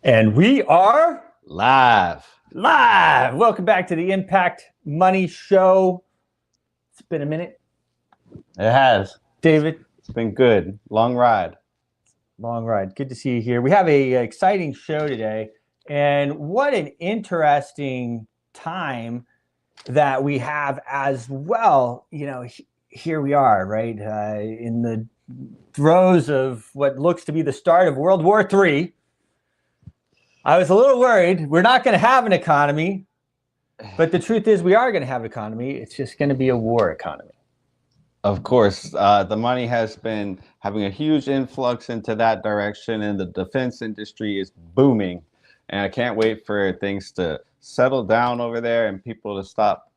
And we are Live. live. Welcome back to the Impact Money Show. It's been a minute. It has. David. It's been good. Long ride. Long ride. Good to see you here. We have a exciting show today. And what an interesting time that we have as well. You know, here we are, right? In the throes of what looks to be the start of World War III. I was a little worried. We're not going to have an economy, but the truth is we are going to have an economy. It's just going to be a war economy. Of course, the money has been having a huge influx into that direction, and the defense industry is booming. And I can't wait for things to settle down over there and people to stop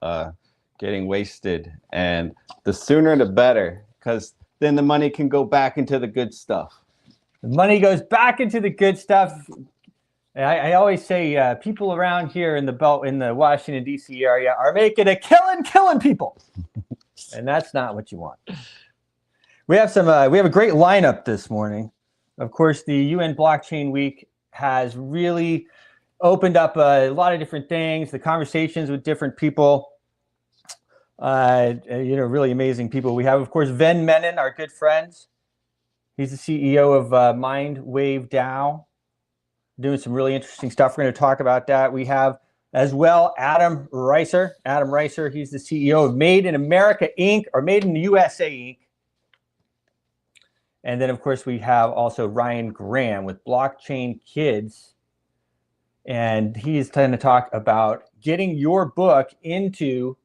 getting wasted. And the sooner the better, because then the money can go back into the good stuff. The money goes back into the good stuff. I always say people around here in the Washington, D.C. area are making a killing people. And that's not what you want. We have a great lineup this morning. Of course, the UN Blockchain Week has really opened up a lot of different things, the conversations with different people, really amazing people. We have, of course, Menon, our good friends. He's the CEO of MindWave DAO, doing some really interesting stuff. We're going to talk about that. We have as well Adam Reiser. Adam Reiser, he's the CEO of Made in America Inc. or Made in the USA Inc. And then, of course, we have also Ryan Graham with Blockchain Kids. And he's going to talk about getting your book into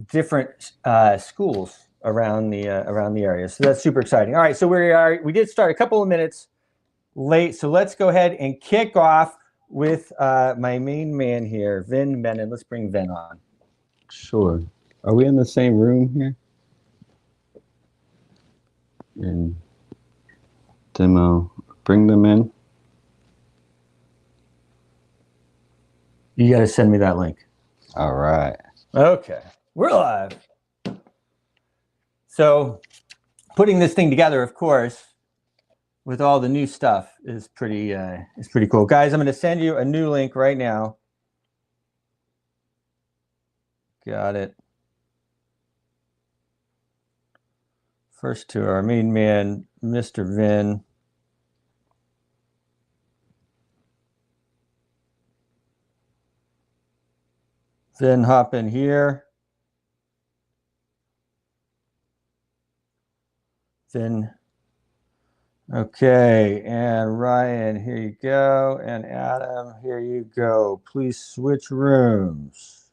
different schools around the area. So that's super exciting. All right, so we did start a couple of minutes late, so let's go ahead and kick off with my main man here, Vin Menon. Let's bring Vin on. Sure. Are we in the same room here? In demo. Bring them in. You got to send me that link. All right. Okay, we're live. So putting this thing together, of course, with all the new stuff is pretty cool. Guys, I'm going to send you a new link right now. Got it. First to our main man, Mr. Vin. Vin, hop in here. Vin. Okay, and Ryan, here you go, and Adam, here you go. Please switch rooms.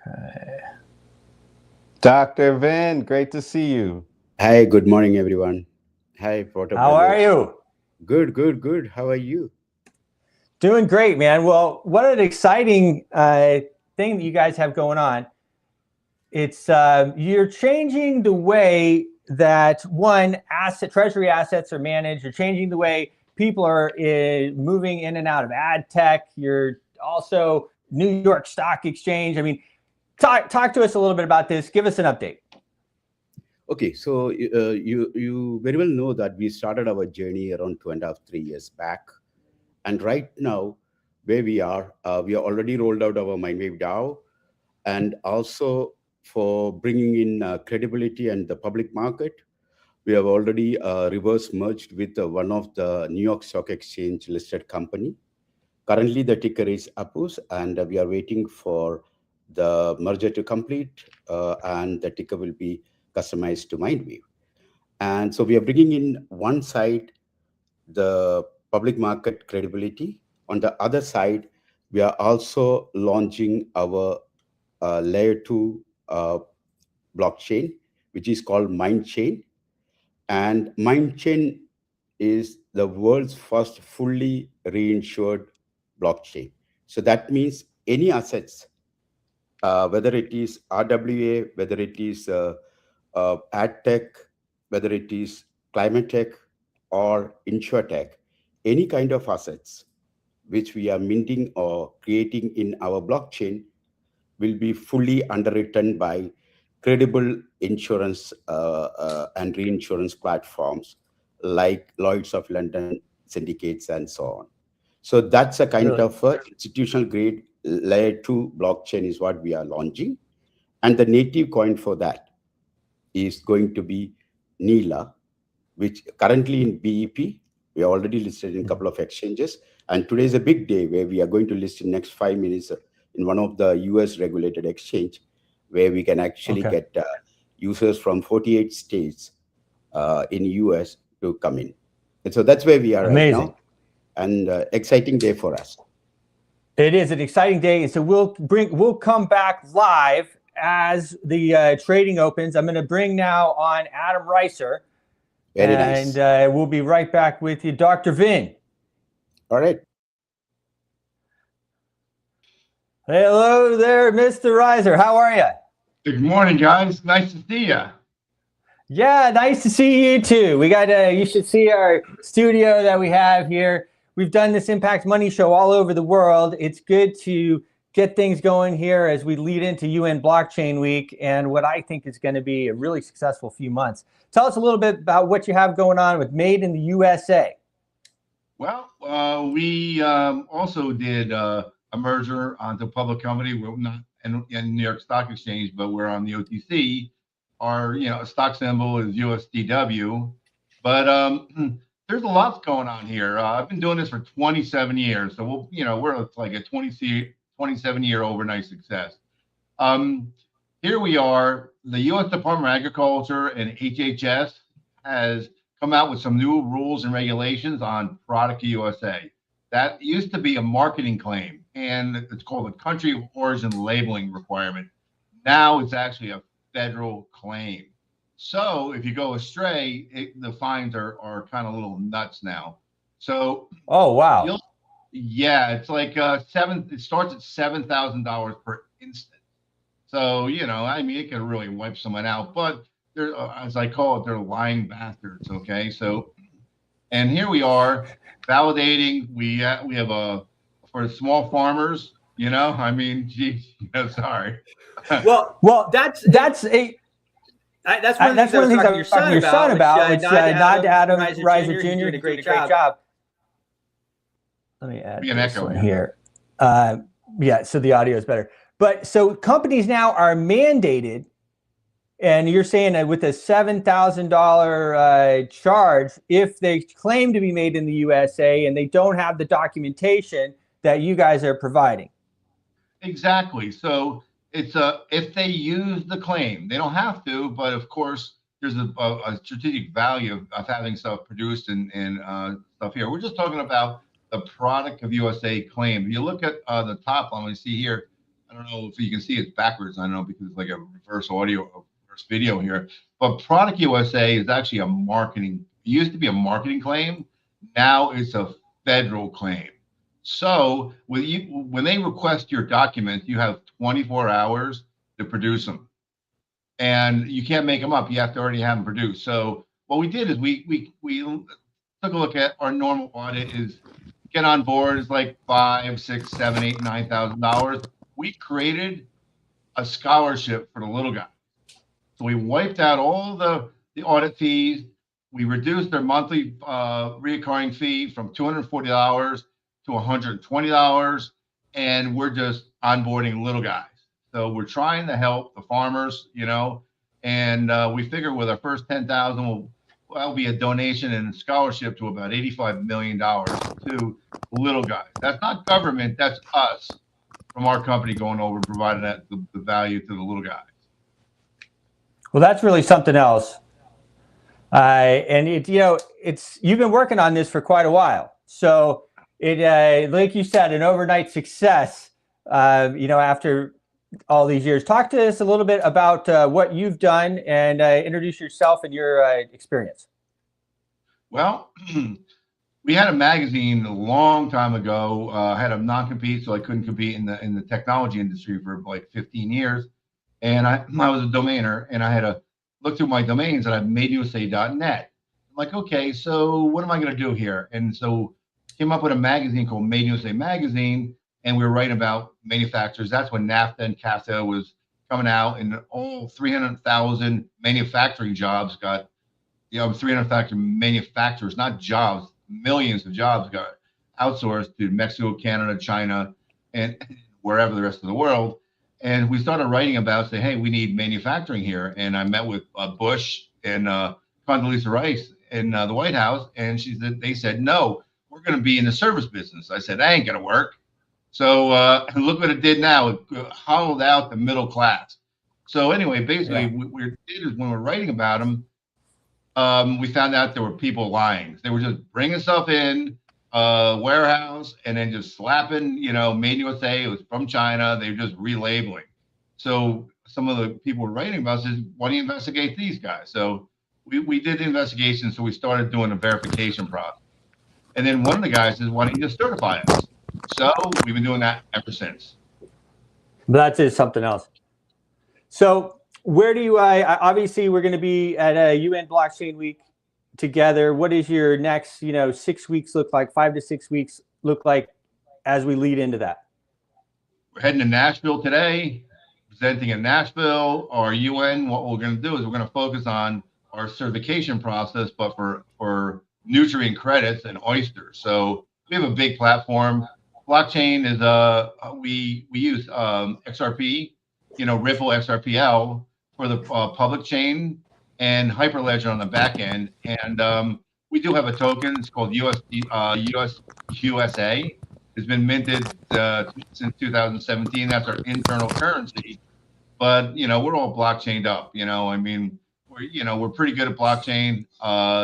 Okay. Dr. Vin, great to see you. Hi, good morning, everyone. Hi, Porter. How are you? Good. How are you? Doing great, man. Well, what an exciting thing that you guys have going on. It's you're changing the way that treasury assets are managed. You're changing the way people are moving in and out of ad tech. You're also New York Stock Exchange. I mean, talk to us a little bit about this. Give us an update. Okay, so you very well know that we started our journey around 2.5, 3 years back. And right now, where we are already rolled out our MindWave DAO, and also for bringing in credibility and the public market, we have already reverse merged with one of the New York Stock Exchange listed company. Currently, the ticker is APUS, and we are waiting for the merger to complete, and the ticker will be customized to MindWave. And so we are bringing in one side the public market credibility. On the other side, we are also launching our layer 2 blockchain, which is called MindChain. And MindChain is the world's first fully reinsured blockchain. So that means any assets, whether it is RWA, whether it is ad tech, whether it is climate tech or insurtech, any kind of assets which we are minting or creating in our blockchain will be fully underwritten by credible insurance and reinsurance platforms like Lloyd's of London syndicates and so on. So that's a kind Really? of institutional grade layer 2 blockchain is what we are launching. And the native coin for that is going to be Nila, which currently in BEP, we are already listed in a couple of exchanges. And today is a big day where we are going to list in next 5 minutes in one of the US regulated exchange, where we can actually get users from 48 states in US to come in. And so that's where we are right now. And exciting day for us. It is an exciting day. And so we'll come back live as the trading opens. I'm going to bring now on Adam Reiser. Very nice. And we'll be right back with you, Dr. Vin. All right. Hello there, Mr. Reiser. How are you? Good morning, guys. Nice to see you. Yeah, nice to see you too. We got you should see our studio that we have here. We've done this Impact Money show all over the world. It's good to get things going here as we lead into UN Blockchain Week and what I think is going to be a really successful few months. Tell us a little bit about what you have going on with Made in the USA. Well, we also did a merger onto a public company. We're not in New York Stock Exchange, but we're on the OTC. Our stock symbol is USDW. But there's a lot going on here. I've been doing this for 27 years, so we're like a 27-year overnight success. Here we are. The U.S. Department of Agriculture and HHS has come out with some new rules and regulations on Product USA. That used to be a marketing claim, and it's called a country of origin labeling requirement. Now it's actually a federal claim. So if you go astray, the fines are kind of a little nuts now. So oh wow, yeah, it's like it starts at $7,000 per instant. So I mean, it can really wipe someone out. But they're, as I call it, they're lying bastards. Okay, so and here we are validating. We have a for small farmers. I mean, geez, sorry. Well, that's one of the things I was talking to your son about, which nod to Adam Reiser Jr. Doing a great job. Let me add this one here. Yeah, so the audio is better. But so companies now are mandated, and you're saying that with a $7,000 charge, if they claim to be made in the USA and they don't have the documentation that you guys are providing. Exactly. So it's if they use the claim, they don't have to, but of course there's a strategic value of having stuff produced and stuff here. We're just talking about the Product of USA claim. If you look at the top one, we see here, I don't know if you can see it's backwards. I don't know because it's like a reverse video here, but Product USA is actually a marketing. It used to be a marketing claim. Now it's a federal claim. So when they request your documents, you have 24 hours to produce them, and you can't make them up. You have to already have them produced. So what we did is we took a look at our normal audit is get on board is like $5,000, $6,000, $7,000, $8,000, $9,000. We created a scholarship for the little guy. So we wiped out all the audit fees. We reduced their monthly recurring fee from $240 to $120, and we're just onboarding little guys. So we're trying to help the farmers, and we figure with our first 10,000 will be a donation and a scholarship to about $85 million to little guys. That's not government, that's us from our company going over and providing that the value to the little guys. Well, that's really something else. And you've been working on this for quite a while. So it, like you said, an overnight success, after all these years. Talk to us a little bit about what you've done and introduce yourself and your experience. Well, we had a magazine a long time ago. I had a non-compete, so I couldn't compete in the technology industry for like 15 years. And I was a domainer, and I had to look through my domains, and I made USA.net. I'm like, okay, so what am I going to do here? And so came up with a magazine called Made USA Magazine, and we were writing about manufacturers. That's when NAFTA and CAFTA was coming out, and all 300,000 manufacturing jobs got, 300,000 manufacturers, not jobs, millions of jobs got outsourced to Mexico, Canada, China, and wherever the rest of the world. And we started writing about, say, hey, we need manufacturing here. And I met with Bush and Condoleezza Rice in the White House, and they said, no, we're going to be in the service business. I said, that ain't going to work. So look what it did now. It hollowed out the middle class. So anyway, basically, what we did is when we're writing about them, we found out there were people lying. They were just bringing stuff in, warehouse, and then just slapping, made USA, it was from China. They were just relabeling. So some of the people were writing about says, why don't you investigate these guys? So we did the investigation. So we started doing a verification process. And then one of the guys says, why don't you just certify us? So we've been doing that ever since. That is something else. So where do you, obviously we're going to be at a UN Blockchain Week together. What is your next, 6 weeks look like, 5 to 6 weeks look like as we lead into that? We're heading to Nashville today, presenting in Nashville. Our UN, what we're going to do is we're going to focus on our certification process, but for nutrient credits and oysters. So we have a big platform. Blockchain is we use XRP, Ripple XRPL for the public chain, and Hyperledger on the back end. And we do have a token. It's called USA. It's been minted since 2017. That's our internal currency. But we're all blockchained up. We're pretty good at blockchain.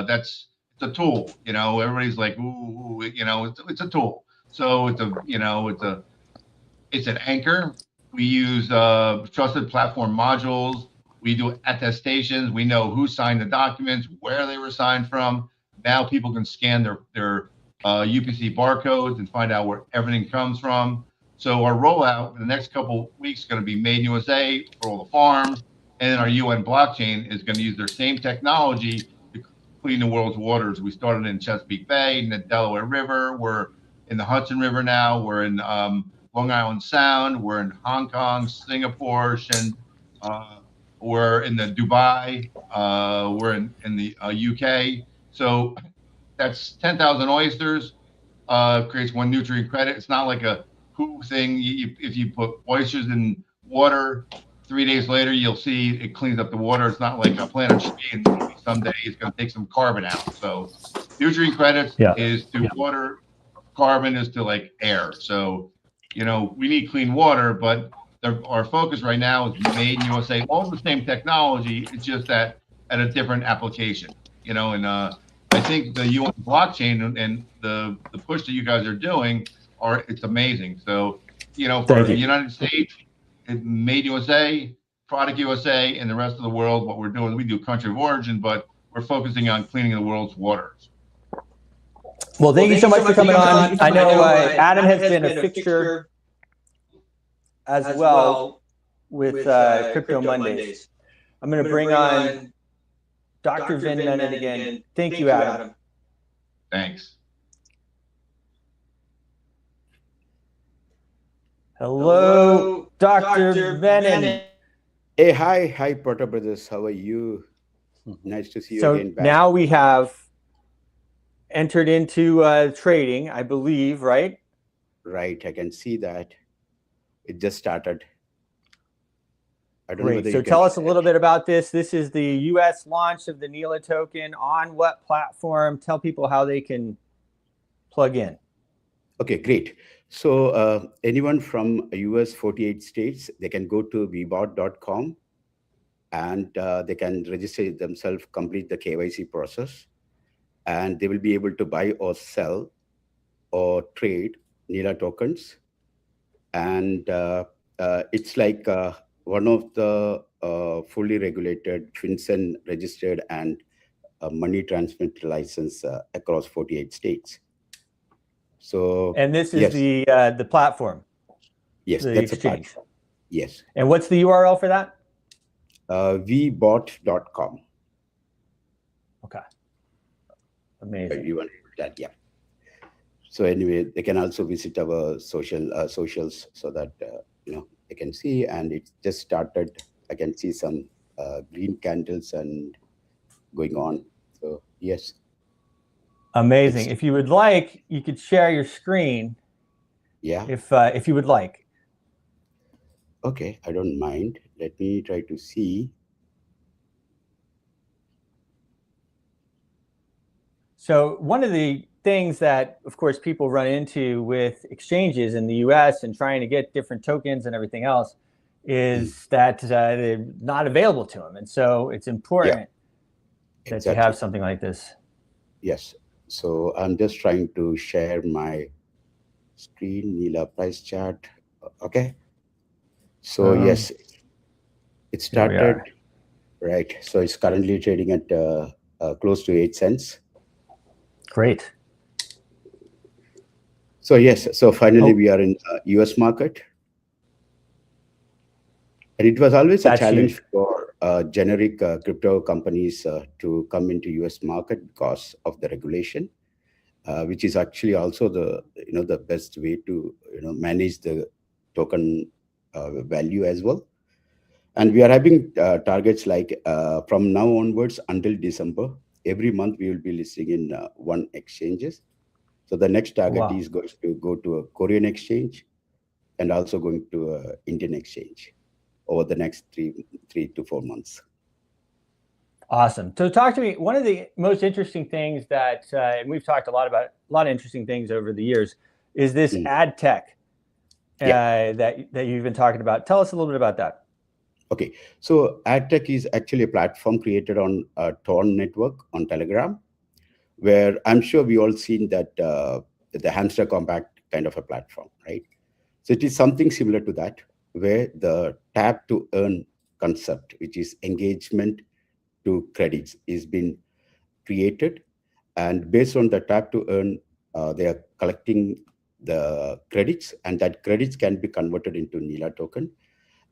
It's a tool. Everybody's like, ooh, it's a tool. So it's an anchor. We use trusted platform modules. We do attestations. We know who signed the documents, where they were signed from. Now people can scan their UPC barcodes and find out where everything comes from. So our rollout in the next couple weeks is going to be made in USA for all the farms, and then our UN blockchain is going to use their same technology to clean the world's waters. We started in Chesapeake Bay, in the Delaware River. We're in the Hudson River now. We're in Long Island Sound. We're in Hong Kong, Singapore, we're in the Dubai. We're in the UK. So that's 10,000 oysters. Creates one nutrient credit. It's not like a who thing. If you put oysters in water, 3 days later you'll see it cleans up the water. It's not like a plant a tree and someday it's going to take some carbon out. So nutrient credits is to water. Carbon is to like air. So, we need clean water, but our focus right now is made in USA, all the same technology. It's just that at a different application, and I think the UN blockchain and the push that you guys are doing it's amazing. So, for the United States, it made USA, product USA, and the rest of the world, what we're doing, we do country of origin, but we're focusing on cleaning the world's waters. Well, thank you so much for coming on. I know Adam has been a fixture as well with Crypto Mondays. I'm going to bring on Dr. Vin Menon again. Thank you, Adam. Thanks. Hello, Dr. Menon. Hey, hi, Porter Brothers. How are you? Nice to see you again. So now we have entered into trading, I believe, right? Right, I can see that. It just started. I don't know Great. So tell us a little bit about this. This is the US launch of the NELA token. On what platform? Tell people how they can plug in. Okay, great. So anyone from US 48 states, they can go to vbot.com and they can register themselves, complete the KYC process, and they will be able to buy or sell or trade NELA tokens. And it's like one of the fully regulated FinCEN registered and money transmit license across 48 states. So, and this is the platform. Yes, the that's exchange. a platform. Yes. And what's the URL for that? vbot.com. Okay. Amazing. You want that? Yeah. So anyway, they can also visit our socials so that I can see, and it just started. I can see some green candles and going on. So yes. Amazing. If you would like, you could share your screen. Yeah. If you would like. Okay, I don't mind. Let me try to see. So one of the things that, of course, people run into with exchanges in the US and trying to get different tokens and everything else is that they're not available to them. And so it's important that you have something like this. Yes. So I'm just trying to share my screen, Nila price chart. Okay. So yes, it started, right. So it's currently trading at close to 8 cents. Great. So yes, so finally we are in US market. And it was always a challenge for generic crypto companies to come into US market because of the regulation, which is actually also the best way to manage the token value as well. And we are having targets like from now onwards until December, every month we will be listing in one exchanges. So the next target is going to go to a Korean exchange and also going to an Indian exchange over the next three to 4 months. Awesome. So talk to me. One of the most interesting things that, and we've talked a lot about, a lot of interesting things over the years, is this ad tech that you've been talking about. Tell us a little bit about that. Okay. So ad tech is actually a platform created on a Torn network on Telegram, where I'm sure we all seen that the hamster compact kind of a platform, right? So it is something similar to that, where the tap to earn concept, which is engagement to credits, is being created. And based on the tap to earn, they are collecting the credits, and that credits can be converted into Nila token.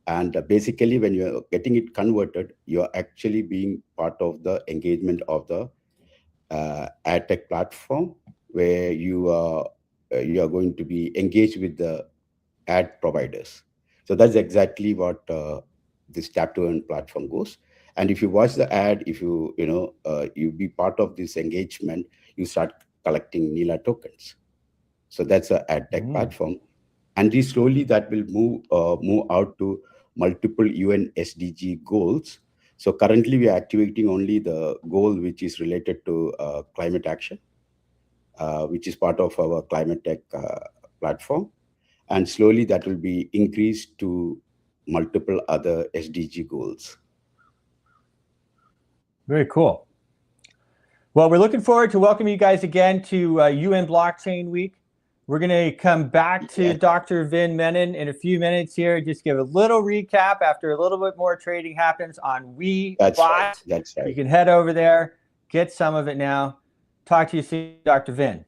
And basically, when you're getting it converted, you're actually being part of the engagement of the ad tech platform, where you are going to be engaged with the ad providers. So that's exactly what this tap to earn platform goes. And if you watch the ad, if you you be part of this engagement, you start collecting Nila tokens. So that's an ad tech platform, and slowly that will move out to multiple UN SDG goals. So currently we are activating only the goal which is related to climate action, which is part of our climate tech platform. And slowly that will be increased to multiple other SDG goals. Very cool. Well, we're looking forward to welcoming you guys again to UN Blockchain Week. We're going to come back to Dr. Vin Menon in a few minutes here. Just give a little recap after a little bit more trading happens on WeBot. That's right. You can head over there, get some of it now. Talk to you soon, Dr. Vin.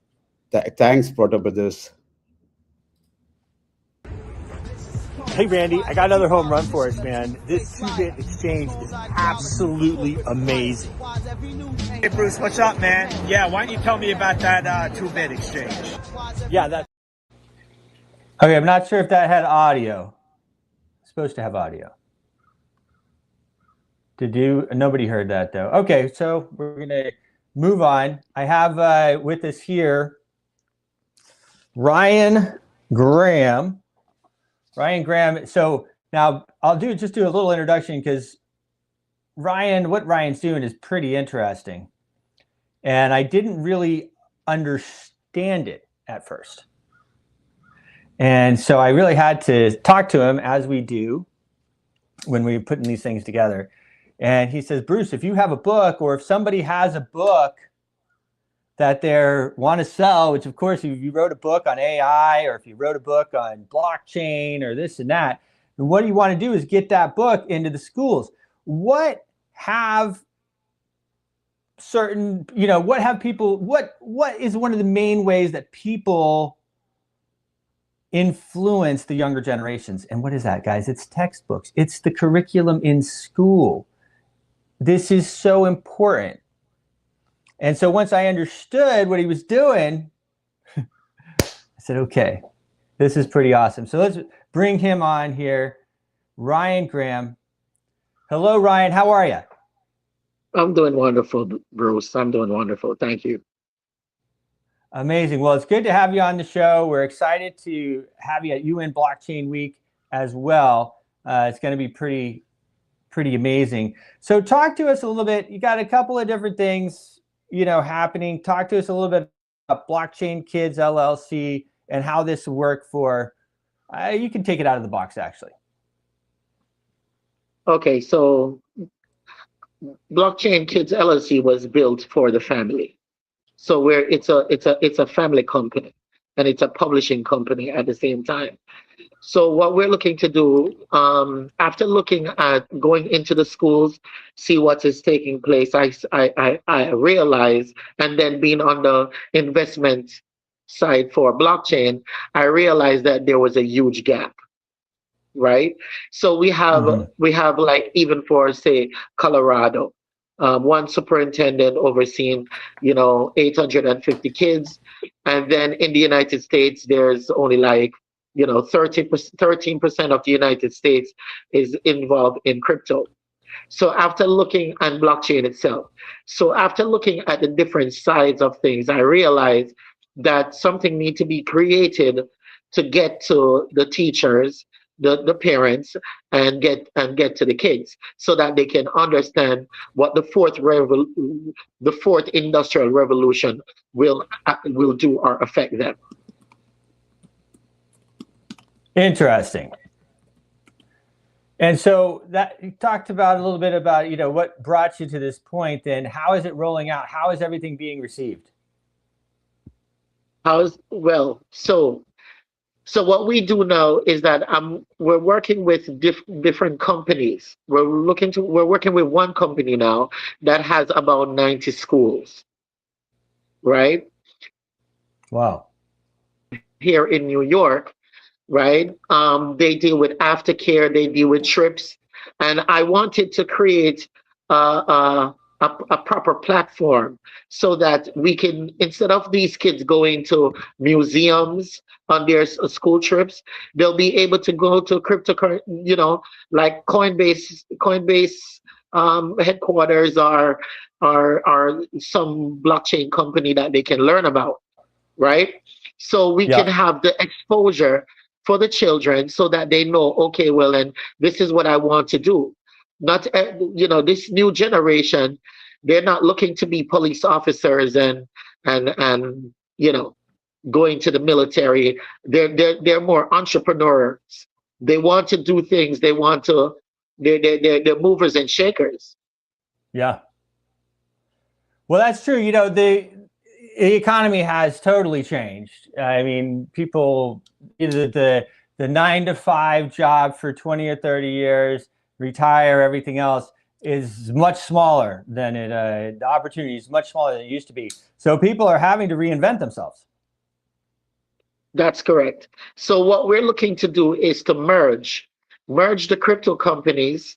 Thanks, Proto Brothers. Hey, Randy, I got another home run for us, man. This 2-bit exchange is absolutely amazing. Hey, Bruce, what's up, man? Yeah, why don't you tell me about that 2-bit exchange? Yeah, that's... Okay, I'm not sure if that had audio. It's supposed to have audio. Nobody heard that, though. Okay, so we're going to move on. I have with us here Ryan Graham. So now I'll just do a little introduction, because what Ryan's doing is pretty interesting. And I didn't really understand it at first. And so I really had to talk to him, as we do when we're putting these things together. And he says, Bruce, if you have a book, or if somebody has a book that they want to sell, which of course, if you wrote a book on AI, or if you wrote a book on blockchain or this and that, and what you want to do is get that book into the schools. What is one of the main ways that people influence the younger generations? And what is that, guys? It's textbooks. It's the curriculum in school. This is so important. And so once I understood what he was doing, I said, okay, this is pretty awesome. So let's bring him on here. Ryan Graham. Hello, Ryan. How are you? I'm doing wonderful, Bruce. I'm doing wonderful. Thank you. Amazing. Well, it's good to have you on the show. We're excited to have you at UN Blockchain Week as well. It's going to be pretty amazing. So talk to us a little bit. You got a couple of different things, happening. Talk to us a little bit about Blockchain Kids LLC and how this will work for, you can take it out of the box, actually. Okay, so Blockchain Kids LLC was built for the family. So it's a family company, and it's a publishing company at the same time. So what we're looking to do, after looking at going into the schools, see what is taking place, I realize, and then being on the investment side for blockchain, I realized that there was a huge gap. Right. So we have like, even for, say, Colorado, one superintendent overseeing, 850 kids. And then in the United States, there's only like, 13% of the United States is involved in crypto. So after looking at blockchain itself, so after looking at the different sides of things, I realized that something needs to be created to get to the teachers, the parents, and get to the kids, so that they can understand what the fourth industrial revolution will do or affect them. Interesting. And so that you talked about a little bit about, what brought you to this point. Then how is it rolling out? How is everything being received? So what we do now is that we're working with different companies. We're working with one company now that has about 90 schools, right? Wow. Here in New York, right? They deal with aftercare, they deal with trips, and I wanted to create a proper platform so that we can, instead of these kids going to museums on their school trips, they'll be able to go to like Coinbase headquarters or some blockchain company that they can learn about, right? So we can have the exposure for the children so that they know, okay, well, and this is what I want to do. Not, this new generation, they're not looking to be police officers and going to the military. They're more entrepreneurs. They want to do things. They're movers and shakers. Yeah. Well, that's true. The economy has totally changed. I mean, people, the 9-to-5 job for 20 or 30 years, retire, everything else is much smaller than the opportunity is much smaller than it used to be. So people are having to reinvent themselves. That's correct. So what we're looking to do is to merge the crypto companies.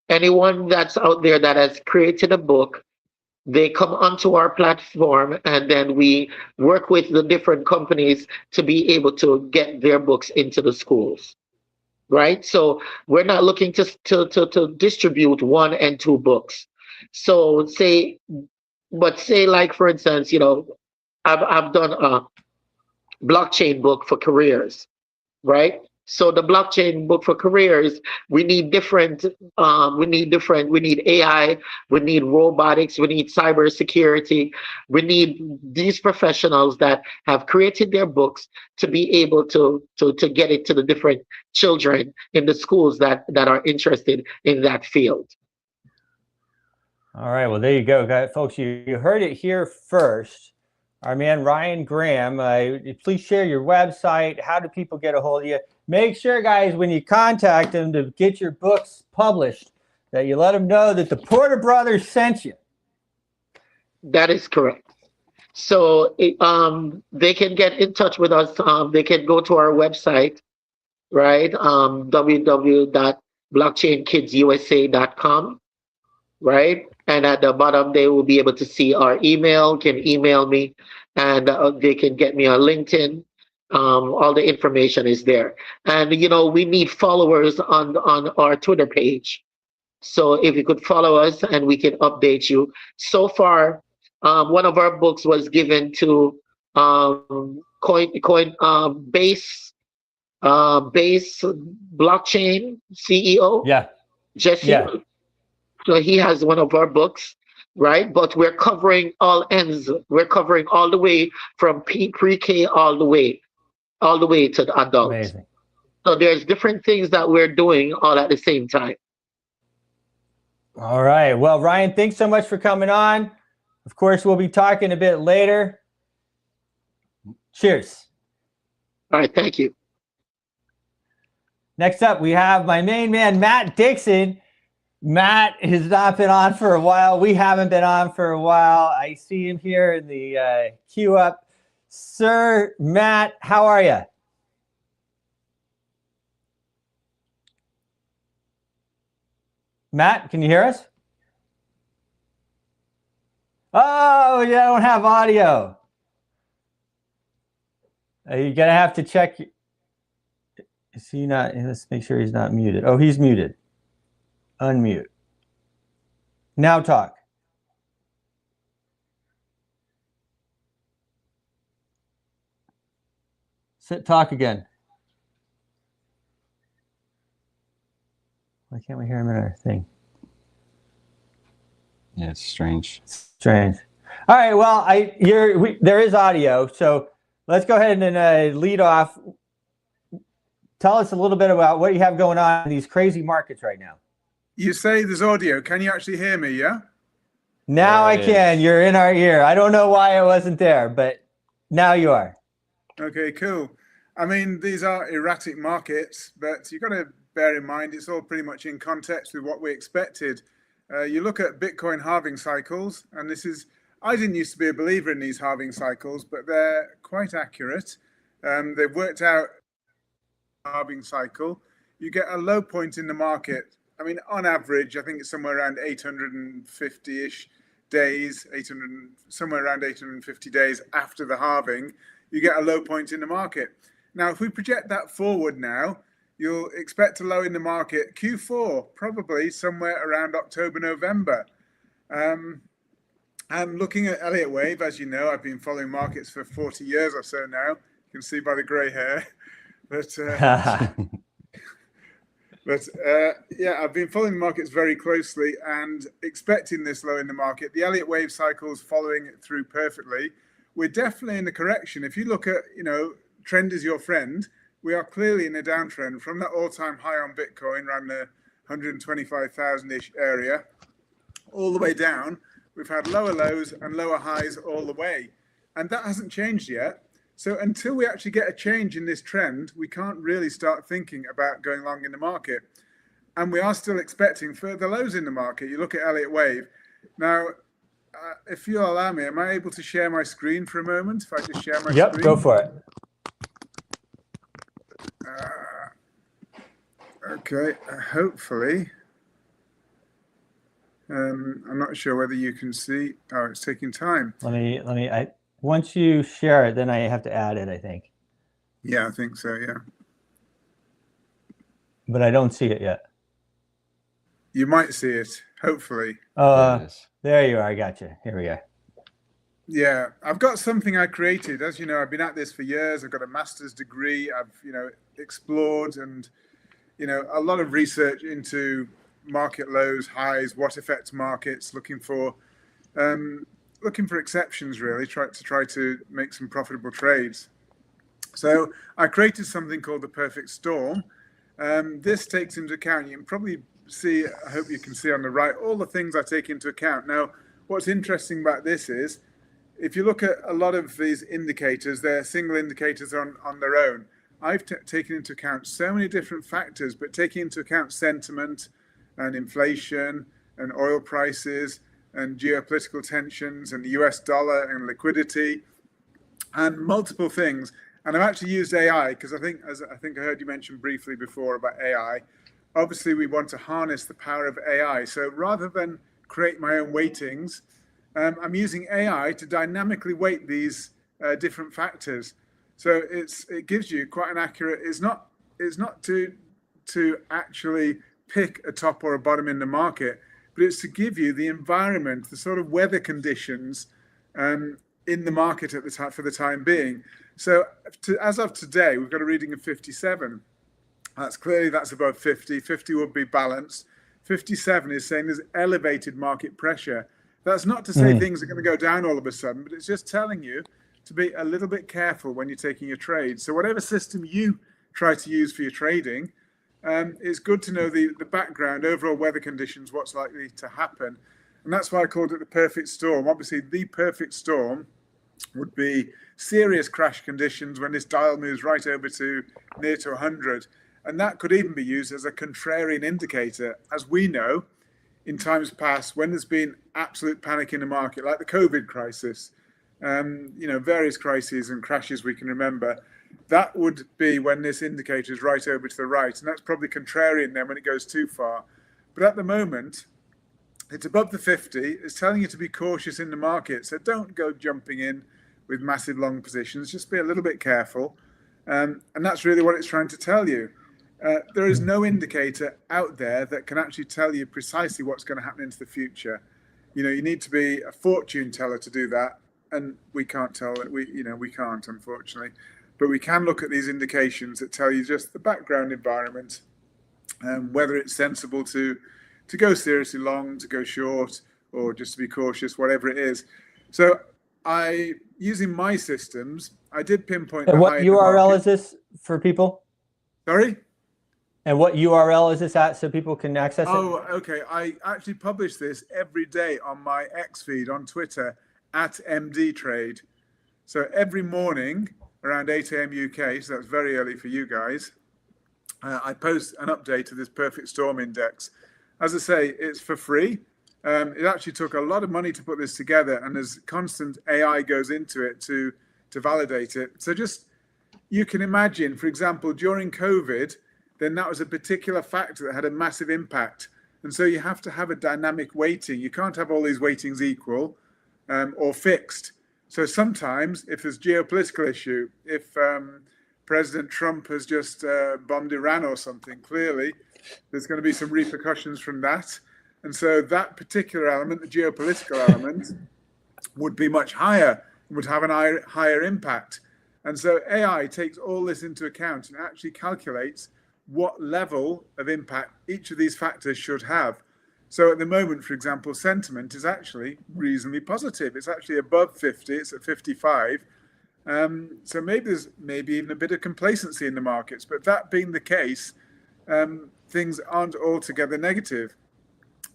Anyone that's out there that has created a book, they come onto our platform, and then we work with the different companies to be able to get their books into the schools. Right? So we're not looking to distribute 1 and 2 books. So say like, for instance, I've done a blockchain book for careers, right? So the blockchain book for careers, we need AI, we need robotics, we need cybersecurity, we need these professionals that have created their books to be able to get it to the different children in the schools that are interested in that field. All right, well, there you go, folks. You heard it here first. Our man, Ryan Graham, please share your website. How do people get a hold of you? Make sure, guys, when you contact them to get your books published, that you let them know that the Porter Brothers sent you. That is correct. So they can get in touch with us. They can go to our website, right? www.blockchainkidsusa.com, right? And at the bottom, they will be able to see our email, can email me, and they can get me on LinkedIn. All the information is there. And, you know, we need followers on our Twitter page. So if you could follow us and we can update you. So far, one of our books was given to base blockchain CEO. Yeah. Jesse. Yeah. So he has one of our books, right? But we're covering all ends. We're covering all the way from pre-K all the way to the adult. Amazing. So there's different things that we're doing all at the same time. All right. Well, Ryan, thanks so much for coming on. Of course, we'll be talking a bit later. Cheers. All right. Thank you. Next up, we have my main man, Matt Dixon. Matt has not been on for a while. We haven't been on for a while. I see him here in the queue up. Sir Matt, how are you? Matt, can you hear us? Oh, yeah, I don't have audio. You're going to have to check. Is he not? Let's make sure he's not muted. Oh, he's muted. Unmute. Now talk. Talk again. Why can't we hear him in our thing? Yeah, it's strange. Strange. All right. Well, there is audio, so let's go ahead and lead off. Tell us a little bit about what you have going on in these crazy markets right now. You say there's audio. Can you actually hear me? Yeah. Now I can. You're in our ear. I don't know why it wasn't there, but now you are. Okay. Cool. I mean, these are erratic markets, but you've got to bear in mind it's all pretty much in context with what we expected. You look at Bitcoin halving cycles, and I didn't used to be a believer in these halving cycles, but they're quite accurate. They've worked out halving cycle. You get a low point in the market. I mean, on average, I think it's somewhere around 850-ish days, somewhere around 850 days after the halving, you get a low point in the market. Now, if we project that forward now, you'll expect a low in the market Q4, probably somewhere around October, November. I'm looking at Elliott Wave. As you know, I've been following markets for 40 years or so now. You can see by the gray hair. But yeah, I've been following markets very closely and expecting this low in the market. The Elliott Wave cycle's following it through perfectly. We're definitely in the correction. If you look at, trend is your friend, we are clearly in a downtrend from that all-time high on Bitcoin around the 125,000-ish area all the way down. We've had lower lows and lower highs all the way. And that hasn't changed yet. So until we actually get a change in this trend, we can't really start thinking about going long in the market. And we are still expecting further lows in the market. You look at Elliott Wave. Now, if you allow me, am I able to share my screen for a moment? If I just share my screen? Yep, go for it. Okay, hopefully. I'm not sure whether you can see. Oh, it's taking time. Once you share it, then I have to add it, I think. Yeah, I think so, yeah. But I don't see it yet. You might see it, hopefully. There you are. I got you. Here we go. Yeah, I've got something I created. As you know, I've been at this for years. I've got a master's degree. I've, explored and, a lot of research into market lows, highs, what affects markets, looking for exceptions, really, try to make some profitable trades. So I created something called the perfect storm. This takes into account, you can probably see, I hope you can see on the right, all the things I take into account. Now, what's interesting about this is, if you look at a lot of these indicators, they're single indicators on their own. I've taken into account so many different factors, but taking into account sentiment and inflation and oil prices and geopolitical tensions and the US dollar and liquidity and multiple things. And I've actually used AI because I think I heard you mention briefly before about AI. Obviously, we want to harness the power of AI. So rather than create my own weightings, I'm using AI to dynamically weight these different factors. So it gives you quite an accurate. It's not to actually pick a top or a bottom in the market, but it's to give you the environment, the sort of weather conditions in the market at the time for the time being. So as of today, we've got a reading of 57. That's above 50. 50 would be balanced. 57 is saying there's elevated market pressure. That's not to say things are going to go down all of a sudden, but it's just telling you to be a little bit careful when you're taking your trade. So whatever system you try to use for your trading, it's good to know the background, overall weather conditions, what's likely to happen. And that's why I called it the perfect storm. Obviously, the perfect storm would be serious crash conditions when this dial moves right over to near to 100. And that could even be used as a contrarian indicator. As we know, in times past, when there's been absolute panic in the market, like the COVID crisis, various crises and crashes we can remember, that would be when this indicator is right over to the right. And that's probably contrarian then when it goes too far. But at the moment, it's above the 50. It's telling you to be cautious in the market. So don't go jumping in with massive long positions. Just be a little bit careful. And that's really what it's trying to tell you. There is no indicator out there that can actually tell you precisely what's going to happen into the future. You need to be a fortune teller to do that. And we can't tell it. We can't, unfortunately. But we can look at these indications that tell you just the background environment, whether it's sensible to go seriously long, to go short, or just to be cautious, whatever it is. So using my systems, I did pinpoint. And what URL is this for people? Sorry? And what URL is this at so people can access it? Oh, okay. I actually publish this every day on my X feed on Twitter at MD Trade. So every morning around 8 a.m. UK, so that's very early for you guys, I post an update to this perfect storm index. As I say, it's for free. It actually took a lot of money to put this together, and there's constant AI goes into it to validate it. So just, you can imagine, for example, during COVID, then that was a particular factor that had a massive impact. And so you have to have a dynamic weighting. You can't have all these weightings equal or fixed. So sometimes if there's geopolitical issue, if President Trump has just bombed Iran or something, clearly there's going to be some repercussions from that. And so that particular element, the geopolitical element, would be much higher, would have an higher impact. And so AI takes all this into account and actually calculates what level of impact each of these factors should have. So at the moment, for example, sentiment is actually reasonably positive. It's actually above 50, it's at 55. So maybe there's even a bit of complacency in the markets, but that being the case, things aren't altogether negative.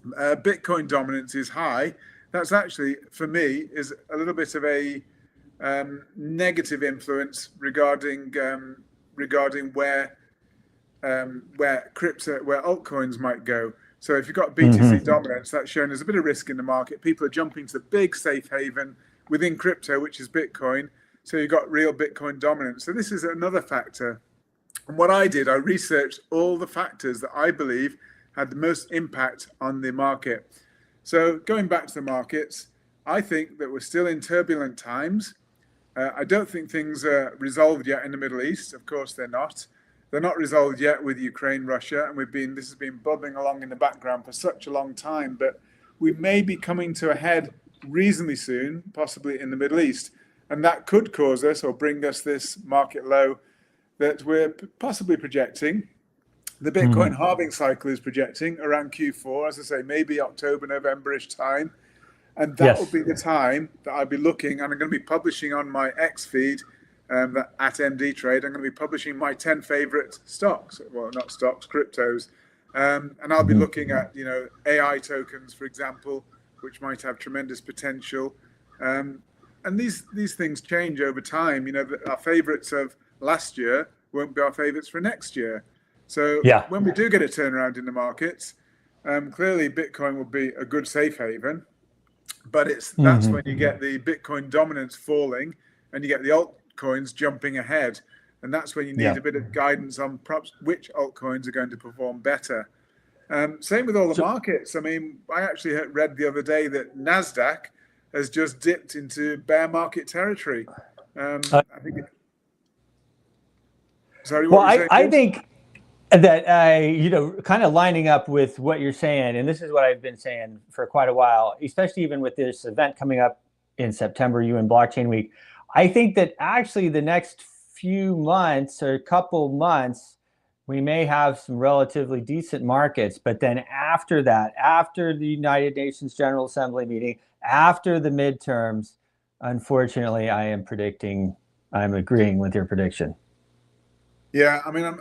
Bitcoin dominance is high. That's actually, for me, is a little bit of a negative influence regarding where altcoins might go. So if you've got BTC dominance, that's shown as a bit of risk in the market. People are jumping to the big safe haven within crypto, which is Bitcoin. So you've got real Bitcoin dominance. So this is another factor. And what I did, I researched all the factors that I believe had the most impact on the market. So going back to the markets, I think that we're still in turbulent times. I don't think things are resolved yet in the Middle East. Of course, they're not. They're not resolved yet with Ukraine, Russia, and this has been bubbling along in the background for such a long time. But we may be coming to a head reasonably soon, possibly in the Middle East, and that could cause us or bring us this market low that we're possibly projecting. The Bitcoin halving cycle is projecting around Q4, as I say, maybe October, November-ish time. And that will be the time that I'll be looking, and I'm going to be publishing on my X feed at MD Trade. I'm going to be publishing my 10 favorite stocks, well, not stocks, cryptos. And I'll be looking at, AI tokens, for example, which might have tremendous potential. And these things change over time. Our favorites of last year won't be our favorites for next year. So when we do get a turnaround in the markets, clearly Bitcoin will be a good safe haven, but that's when you get the Bitcoin dominance falling and you get the altcoins jumping ahead. And that's when you need a bit of guidance on perhaps which altcoins are going to perform better. Same with all the markets. I mean, I actually read the other day that NASDAQ has just dipped into bear market territory. I think Sorry, Well, what were you saying, I Bruce? think that you know, kind of lining up with what you're saying, and this is what I've been saying for quite a while, especially even with this event coming up in September, UN Blockchain Week. I think that actually the next few months or couple months, we may have some relatively decent markets, but then after that, after the United Nations General Assembly meeting, after the midterms, unfortunately, I'm agreeing with your prediction. Yeah, I mean,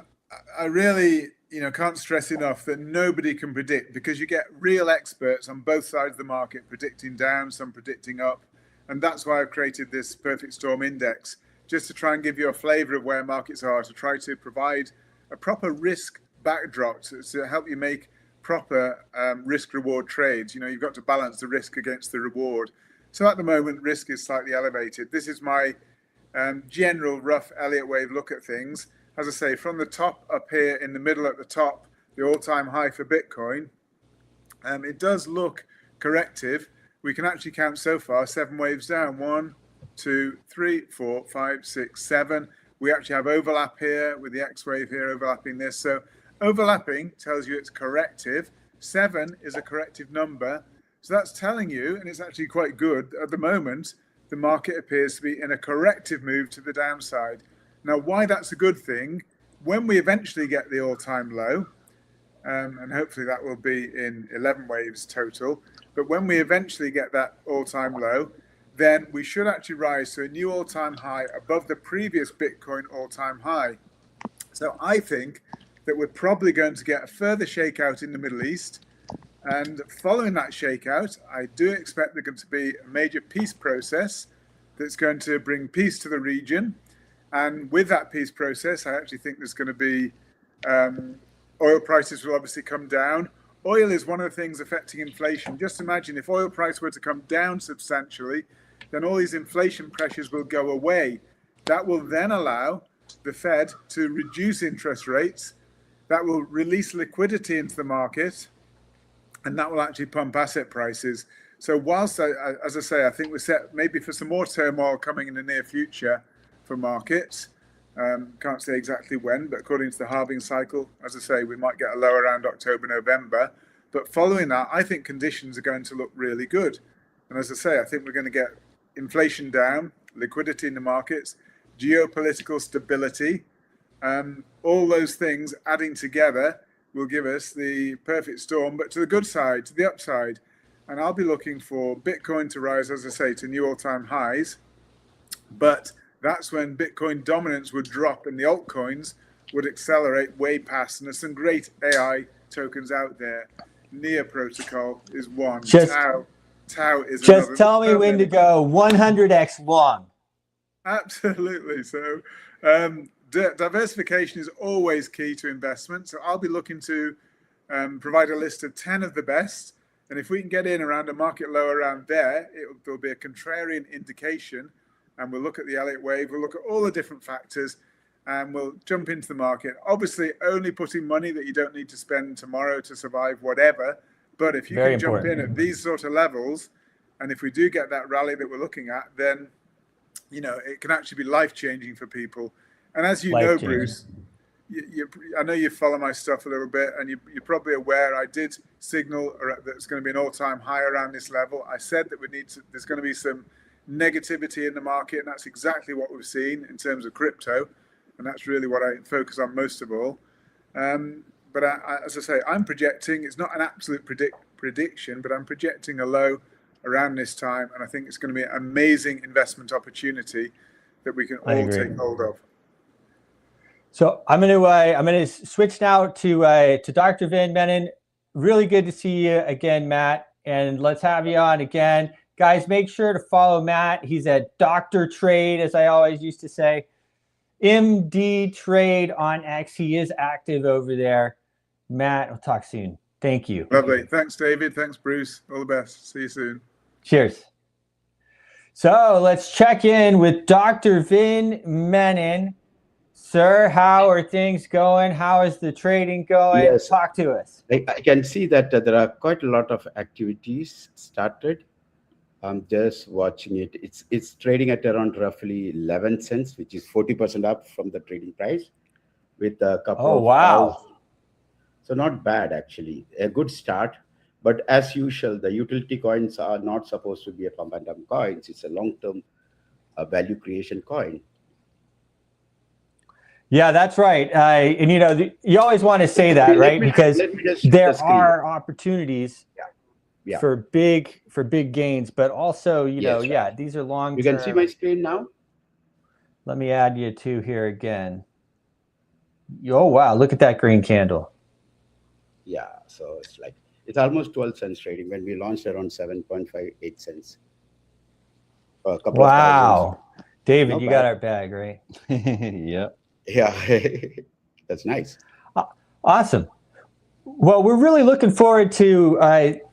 I really, can't stress enough that nobody can predict, because you get real experts on both sides of the market predicting down, some predicting up. And that's why I've created this Perfect Storm Index, just to try and give you a flavor of where markets are, to try to provide a proper risk backdrop to help you make proper risk-reward trades. You've got to balance the risk against the reward. So at the moment, risk is slightly elevated. This is my general rough Elliott wave look at things. As I say, from the top up here in the middle at the top, the all-time high for Bitcoin, it does look corrective. We can actually count so far 7 waves down. 1, 2, 3, 4, 5, 6, 7. We actually have overlap here with the X wave here overlapping this. So overlapping tells you it's corrective. 7 is a corrective number. So that's telling you, and it's actually quite good, at the moment, the market appears to be in a corrective move to the downside. Now, why that's a good thing, when we eventually get the all-time low, and hopefully that will be in 11 waves total, but when we eventually get that all-time low, then we should actually rise to a new all-time high above the previous Bitcoin all-time high. So I think that we're probably going to get a further shakeout in the Middle East. And following that shakeout, I do expect there's going to be a major peace process that's going to bring peace to the region. And with that peace process, I actually think there's going to be oil prices will obviously come down. Oil is one of the things affecting inflation. Just imagine if oil price were to come down substantially, then all these inflation pressures will go away. That will then allow the Fed to reduce interest rates. That will release liquidity into the market, and that will actually pump asset prices. So whilst, as I say, I think we're set maybe for some more turmoil coming in the near future for markets. Can't say exactly when, but according to the halving cycle, as I say, we might get a low around October, November. But following that, I think conditions are going to look really good. And as I say, I think we're going to get inflation down, liquidity in the markets, geopolitical stability. All those things adding together will give us the perfect storm, but to the good side, to the upside. And I'll be looking for Bitcoin to rise, as I say, to new all-time highs. But that's when Bitcoin dominance would drop and the altcoins would accelerate way past. And there's some great AI tokens out there. Near protocol is one. Tau is another. Just tell me when to go 100x long. Absolutely. So diversification is always key to investment. So I'll be looking to provide a list of 10 of the best. And if we can get in around a market low around there, there'll be a contrarian indication. And we'll look at the Elliott wave. We'll look at all the different factors and we'll jump into the market. Obviously, only putting money that you don't need to spend tomorrow to survive whatever. But if you can jump in at these sort of levels, and if we do get that rally that we're looking at, then, it can actually be life-changing for people. And as you know, Bruce, I know you follow my stuff a little bit, and you're probably aware I did signal that it's going to be an all-time high around this level. I said that there's going to be some negativity in the market, and that's exactly what we've seen in terms of crypto, and that's really what I focus on most of all. But as I say, I'm projecting, it's not an absolute prediction, but I'm projecting a low around this time, and I think it's going to be an amazing investment opportunity that we can all take hold of. So I'm going to switch now to Dr. Vin Menon. Really good to see you again, Matt, and let's have you on again. Guys, make sure to follow Matt. He's at Dr. Trade, as I always used to say. MD Trade on X. He is active over there. Matt, we'll talk soon. Thank you. Lovely. Thanks, David. Thanks, Bruce. All the best. See you soon. Cheers. So let's check in with Dr. Vin Menon. Sir, how are things going? How is the trading going? Yes. Talk to us. I can see that there are quite a lot of activities started. I'm just watching it. It's trading at around roughly 11 cents, which is 40% up from the trading price. with a couple Oh, of wow. cows. So not bad, actually. A good start. But as usual, the utility coins are not supposed to be a pump and dump coins. It's a long-term value creation coin. Yeah, that's right. And you know, you always want to say that, Let right? me- Because let me just share there the screen. are opportunities Yeah. for big gains, but also, you know, Yes, yeah, right. these are long You can see term. my screen now? Let me add you to here again. Oh, wow, look at that green candle. Yeah, so it's almost 12 cents trading when we launched around 7.58 cents. A couple of thousands. Wow. David, Not you bad. got our bag, right? Yep. Yeah, that's nice. Awesome. Well, we're really looking forward to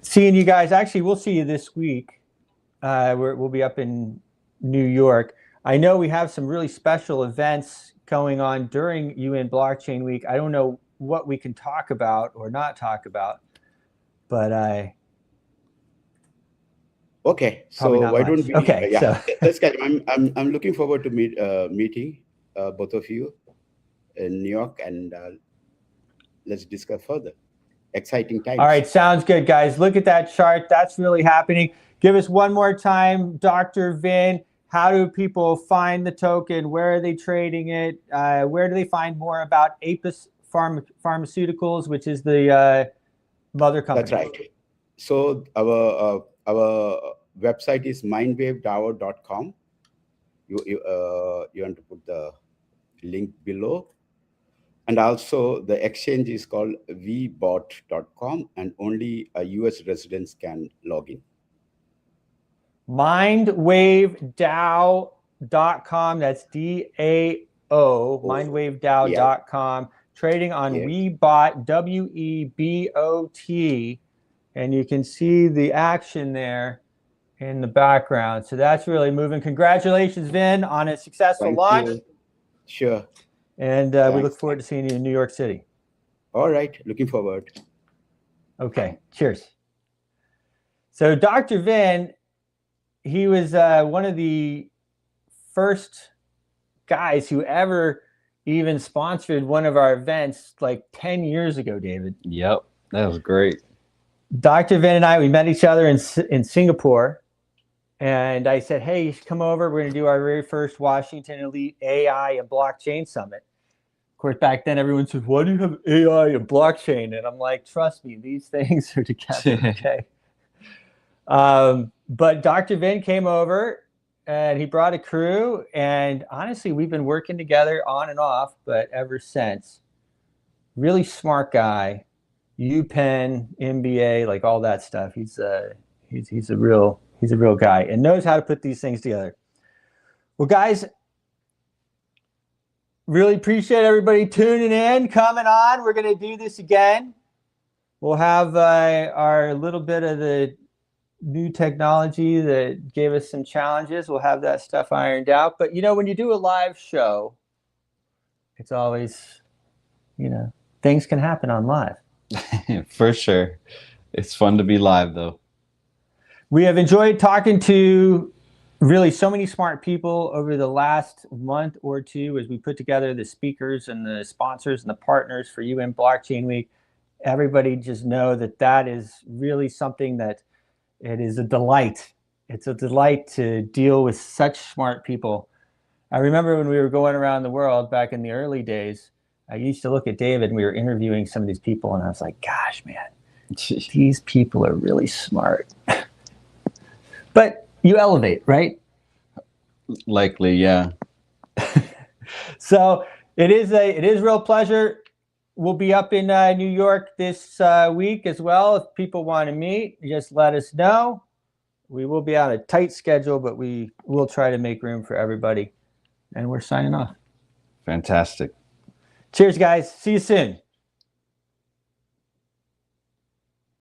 seeing you guys. Actually, we'll see you this week. We'll be up in New York. I know we have some really special events going on during UN Blockchain Week. I don't know what we can talk about or not talk about, but Okay, probably so not why much. don't we? Okay, Yeah, so let's get. I'm looking forward to meeting both of you in New York, and let's discuss further. Exciting times. all right, sounds good, guys. Look at that chart. That's really happening. Give us one more time, Dr. Vin. How do people find the token? Where are they trading it? Where do they find more about APUS Pharmaceuticals, which is the mother company? That's right. So our website is mindwavedao.com. You want to put the link below. And also the exchange is called vbot.com, and only US residents can log in. MindWaveDAO.com. That's DAO, MindWaveDAO.com. Trading on Webot, WEBOT. And you can see the action there in the background. So that's really moving. Congratulations, Vin, on a successful launch. You. Sure. And we look forward to seeing you in New York City. All right. Looking forward. Okay. Cheers. So Dr. Vin, he was one of the first guys who ever even sponsored one of our events like 10 years ago, David. Yep. That was great. Dr. Vin and I, we met each other in Singapore. And I said, hey, you should come over. We're going to do our very first Washington Elite AI and Blockchain Summit. Of course, back then, everyone said, why do you have AI and blockchain? And I'm like, trust me, these things are together, okay? But Dr. Vin came over, and he brought a crew. And honestly, we've been working together on and off, but ever since. Really smart guy, UPenn, MBA, like all that stuff. He's a real guy and knows how to put these things together. Well, guys, really appreciate everybody tuning in, coming on. We're going to do this again. We'll have our little bit of the new technology that gave us some challenges. We'll have that stuff ironed out. But, you know, when you do a live show, it's always, you know, things can happen on live. For sure. It's fun to be live, though. We have enjoyed talking to really so many smart people over the last month or two as we put together the speakers and the sponsors and the partners for UN Blockchain Week. Everybody just know that that is really something that it is a delight. It's a delight to deal with such smart people. I remember when we were going around the world back in the early days, I used to look at David and we were interviewing some of these people and I was like, gosh, man, these people are really smart. But you elevate, right? Likely, yeah. So it is real pleasure. We'll be up in New York this week as well. If people want to meet, just let us know. We will be on a tight schedule, but we will try to make room for everybody. And we're signing off. Fantastic. Cheers, guys. See you soon.